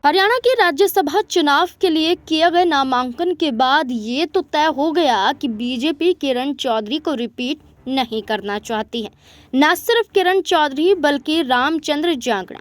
हरियाणा के राज्यसभा चुनाव के लिए किए गए नामांकन के बाद ये तो तय हो गया कि बीजेपी किरण चौधरी को रिपीट नहीं करना चाहती है। न सिर्फ किरण चौधरी बल्कि रामचंद्र जांगड़ा,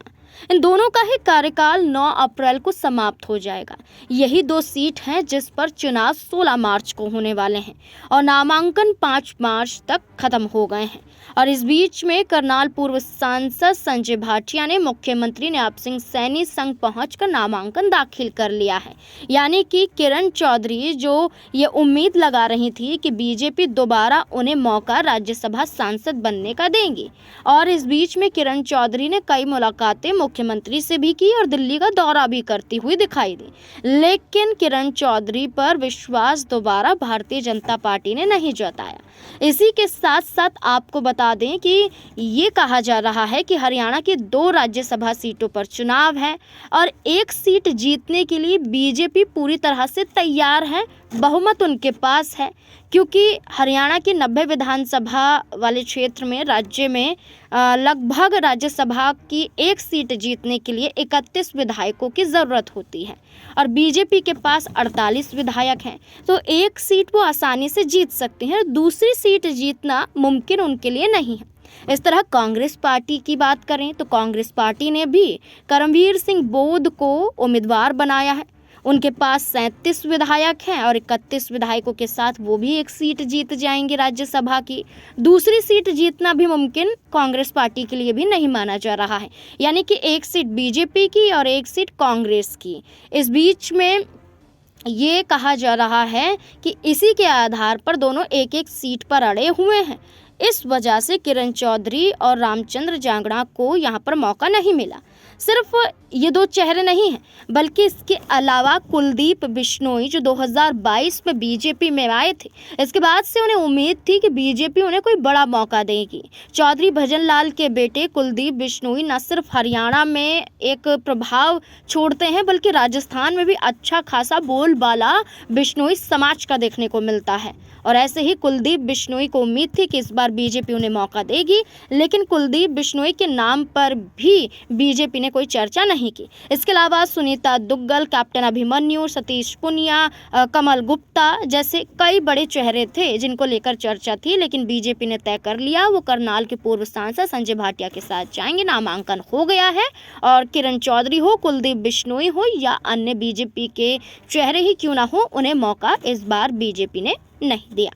इन दोनों का ही कार्यकाल 9 अप्रैल को समाप्त हो जाएगा। यही 2 सीट हैं जिस पर चुनाव 16 मार्च को होने वाले हैं और नामांकन 5 मार्च तक खत्म हो गए हैं। और इस बीच में करनाल पूर्व सांसद संजय भाटिया ने मुख्यमंत्री नयाब सिंह सैनी संग पहुंचकर नामांकन दाखिल कर लिया है। यानी कि किरण चौधरी जो ये उम्मीद लगा रही थी कि बीजेपी दोबारा उन्हें मौका राज्यसभा सांसद बनने का देंगी। और इस बीच में किरण चौधरी ने कई मुलाकातें मुख्यमंत्री से भी की और दिल्ली का दौरा भी करती हुई दिखाई दी। लेकिन किरण चौधरी पर विश्वास दोबारा भारतीय जनता पार्टी ने नहीं जताया। इसी के साथ साथ आपको बता दें कि ये कहा जा रहा है कि हरियाणा की 2 राज्यसभा सीटों पर चुनाव है और 1 सीट जीतने के लिए बीजेपी पूरी तरह से तैयार है। बहुमत उनके पास है क्योंकि हरियाणा की 90 विधानसभा वाले क्षेत्र में राज्य में लगभग राज्यसभा की 1 सीट जीतने के लिए 31 विधायकों की ज़रूरत होती है और बीजेपी के पास 48 विधायक हैं, तो 1 सीट वो आसानी से जीत सकते हैं। दूसरी सीट जीतना मुमकिन उनके लिए नहीं है। इस तरह कांग्रेस पार्टी की बात करें तो कांग्रेस पार्टी ने भी करमवीर सिंह बोध को उम्मीदवार बनाया है। उनके पास 37 विधायक हैं और 31 विधायकों के साथ वो भी 1 सीट जीत जाएंगे राज्यसभा की। दूसरी सीट जीतना भी मुमकिन कांग्रेस पार्टी के लिए भी नहीं माना जा रहा है, यानी कि 1 सीट बीजेपी की और 1 सीट कांग्रेस की। इस बीच में ये कहा जा रहा है कि इसी के आधार पर दोनों 1-1 सीट पर अड़े हुए हैं। इस वजह से किरण चौधरी और रामचंद्र जांगड़ा को यहाँ पर मौका नहीं मिला। सिर्फ ये 2 चेहरे नहीं हैं, बल्कि इसके अलावा कुलदीप बिश्नोई जो 2022 में बीजेपी में आए थे, इसके बाद से उन्हें उम्मीद थी कि बीजेपी उन्हें कोई बड़ा मौका देगी। चौधरी भजनलाल के बेटे कुलदीप बिश्नोई न सिर्फ हरियाणा में एक प्रभाव छोड़ते हैं बल्कि राजस्थान में भी अच्छा खासा बोलबाला बिश्नोई समाज का देखने को मिलता है। और ऐसे ही कुलदीप बिश्नोई को उम्मीद थी कि इस बार बीजेपी उन्हें मौका देगी, लेकिन कुलदीप बिश्नोई के नाम पर भी बीजेपी ने कोई चर्चा नहीं की। इसके अलावा सुनीता दुग्गल, कैप्टन अभिमन्यु, सतीश पुनिया, कमल गुप्ता जैसे कई बड़े चेहरे थे जिनको लेकर चर्चा थी, लेकिन बीजेपी ने तय कर लिया वो करनाल के पूर्व सांसद संजय भाटिया के साथ जाएंगे। नामांकन हो गया है और किरण चौधरी हो, कुलदीप बिश्नोई हो या अन्य बीजेपी के चेहरे ही क्यों ना हो, उन्हें मौका इस बार बीजेपी ने नहीं दिया।